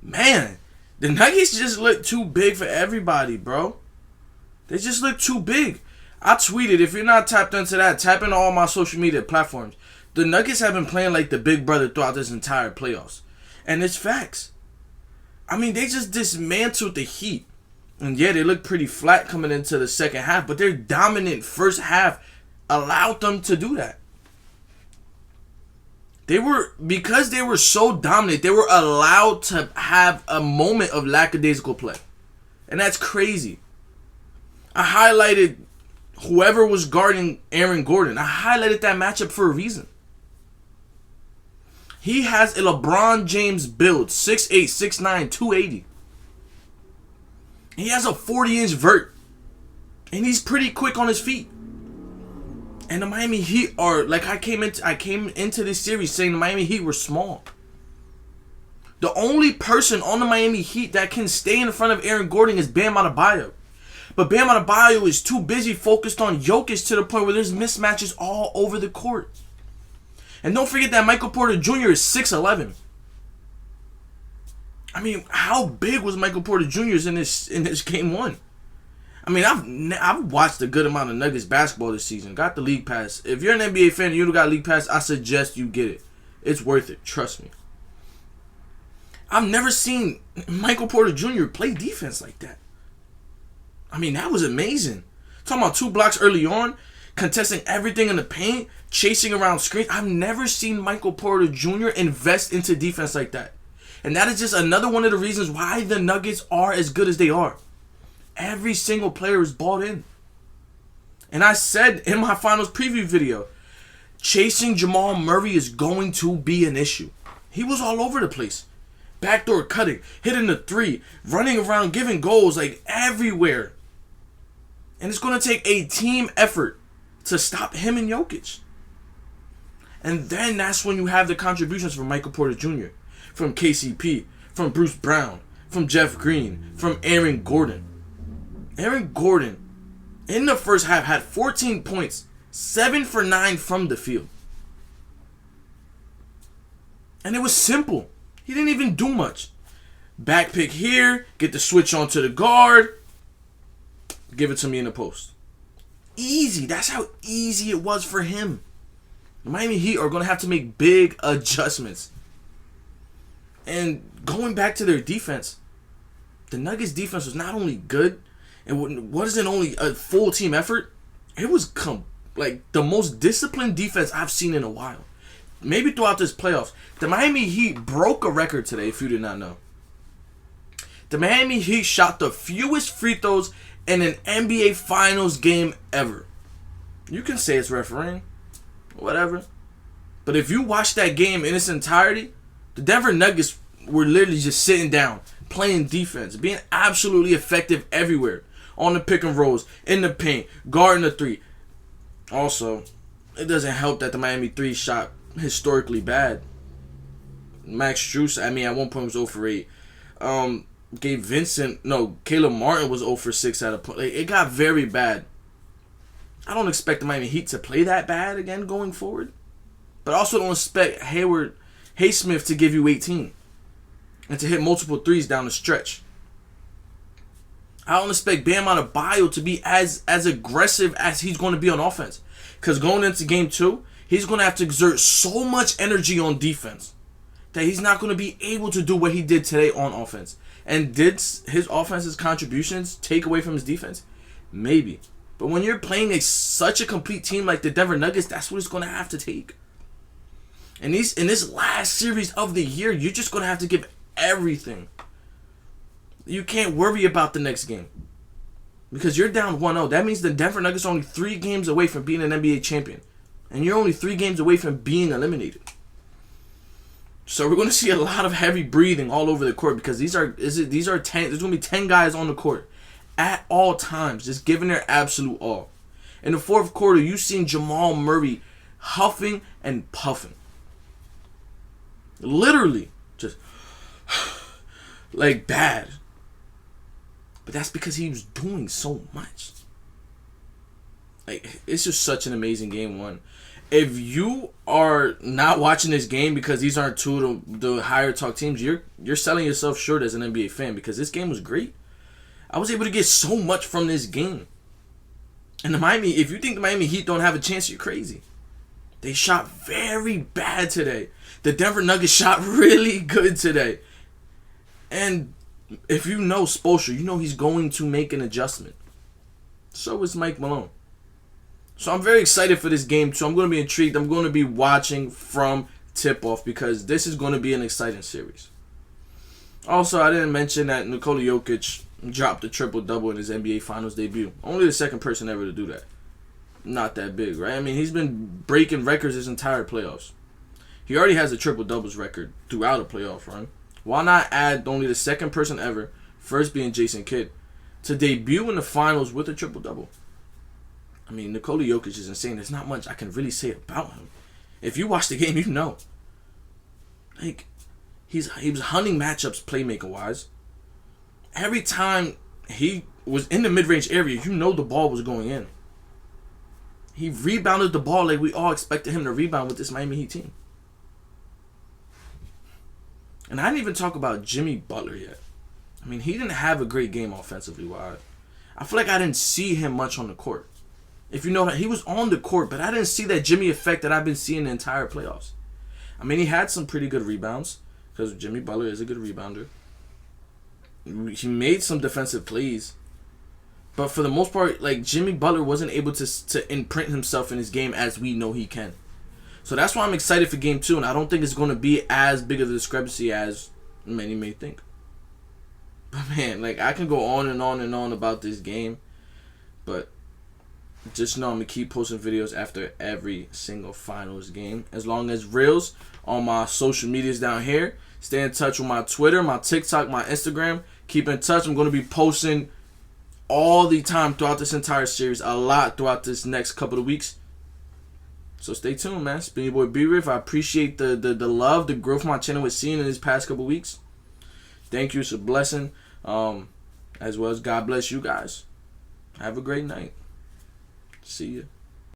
Man, the Nuggets just look too big for everybody, bro. They just look too big. I tweeted, if you're not tapped into that, tap into all my social media platforms. The Nuggets have been playing like the big brother throughout this entire playoffs. And it's facts. I mean, they just dismantled the Heat. And yeah, they look pretty flat coming into the second half, but their dominant first half allowed them to do that. Because they were so dominant, they were allowed to have a moment of lackadaisical play. And that's crazy. I highlighted whoever was guarding Aaron Gordon. I highlighted that matchup for a reason. He has a LeBron James build, 6'8", 6'9", 280. He has a 40-inch vert. And he's pretty quick on his feet. And the Miami Heat are, like I came into this series saying the Miami Heat were small. The only person on the Miami Heat that can stay in front of Aaron Gordon is Bam Adebayo. But Bam Adebayo is too busy focused on Jokic to the point where there's mismatches all over the court. And don't forget that Michael Porter Jr. is 6'11". I mean, how big was Michael Porter Jr. in this game one? I mean, I've watched a good amount of Nuggets basketball this season. Got the league pass. If you're an NBA fan and you don't got league pass, I suggest you get it. It's worth it. Trust me. I've never seen Michael Porter Jr. play defense like that. I mean, that was amazing. Talking about 2 blocks early on, contesting everything in the paint, chasing around screens. I've never seen Michael Porter Jr. invest into defense like that. And that is just another one of the reasons why the Nuggets are as good as they are. Every single player is bought in. And I said in my finals preview video, chasing Jamal Murray is going to be an issue. He was all over the place. Backdoor cutting, hitting the three, running around, giving goals like everywhere. And it's going to take a team effort to stop him and Jokic. And then that's when you have the contributions from Michael Porter Jr., from KCP, from Bruce Brown, from Jeff Green, from Aaron Gordon. Aaron Gordon, in the first half, had 14 points, 7 for 9 from the field. And it was simple. He didn't even do much. Back pick here, get the switch onto the guard, give it to me in the post. Easy. That's how easy it was for him. The Miami Heat are going to have to make big adjustments. And going back to their defense, the Nuggets defense was not only good, and wasn't only a full team effort, it was like the most disciplined defense I've seen in a while. Maybe throughout this playoffs. The Miami Heat broke a record today, if you did not know. The Miami Heat shot the fewest free throws in an NBA Finals game ever. You can say it's refereeing, whatever. But if you watch that game in its entirety, the Denver Nuggets were literally just sitting down, playing defense, being absolutely effective everywhere. On the pick and rolls, in the paint, guarding the three. Also, it doesn't help that the Miami 3 shot historically bad. Max Strus, at one point was 0 for 8. Caleb Martin was 0 for 6 at a point. It got very bad. I don't expect the Miami Heat to play that bad again going forward. But I also don't expect Haysmith to give you 18. And to hit multiple threes down the stretch. I don't expect Bam Adebayo to be as aggressive as he's going to be on offense. Because going into game 2, he's going to have to exert so much energy on defense that he's not going to be able to do what he did today on offense. And did his offense's contributions take away from his defense? Maybe. But when you're playing such a complete team like the Denver Nuggets, that's what it's going to have to take. And in this last series of the year, you're just going to have to give everything. You can't worry about the next game. Because you're down 1-0. That means the Denver Nuggets are only 3 games away from being an NBA champion. And you're only 3 games away from being eliminated. So we're going to see a lot of heavy breathing all over the court. Because there's going to be 10 guys on the court at all times. Just giving their absolute all. In the fourth quarter, you've seen Jamal Murray huffing and puffing. Literally. Just like bad. But that's because he was doing so much. Like, it's just such an amazing game one. if you are not watching this game because these aren't two of the higher talk teams, you're selling yourself short as an NBA fan, because this game was great. I was able to get so much from this game. And if you think the Miami Heat don't have a chance, you're crazy. They shot very bad today. The Denver Nuggets shot really good today. And if you know Spoelstra, you know he's going to make an adjustment. So is Mike Malone. So I'm very excited for this game too. I'm going to be intrigued. I'm going to be watching from tip-off because this is going to be an exciting series. Also, I didn't mention that Nikola Jokic dropped a triple-double in his NBA Finals debut. Only the second person ever to do that. Not that big, right? I mean, he's been breaking records his entire playoffs. He already has a triple-doubles record throughout a playoff run. Why not add only the second person ever, first being Jason Kidd, to debut in the finals with a triple-double? I mean, Nikola Jokic is insane. There's not much I can really say about him. If you watch the game, you know. Like, he was hunting matchups playmaker-wise. Every time he was in the mid-range area, you know the ball was going in. He rebounded the ball like we all expected him to rebound with this Miami Heat team. And I didn't even talk about Jimmy Butler yet. I mean, he didn't have a great game offensively. Why? I feel like I didn't see him much on the court. If you know that, he was on the court, but I didn't see that Jimmy effect that I've been seeing the entire playoffs. I mean, he had some pretty good rebounds because Jimmy Butler is a good rebounder. He made some defensive plays. But for the most part, like, Jimmy Butler wasn't able to imprint himself in his game as we know he can. So that's why I'm excited for Game 2, and I don't think it's going to be as big of a discrepancy as many may think. But, man, like, I can go on and on and on about this game, but just know I'm going to keep posting videos after every single finals game. As long as reels on my social medias down here. Stay in touch with my Twitter, my TikTok, my Instagram. Keep in touch. I'm going to be posting all the time throughout this entire series, a lot throughout this next couple of weeks. So stay tuned, man. It's been your boy B-Riff. I appreciate the love, the growth my channel was seeing in these past couple of weeks. Thank you. It's a blessing. As well as God bless you guys. Have a great night. See ya.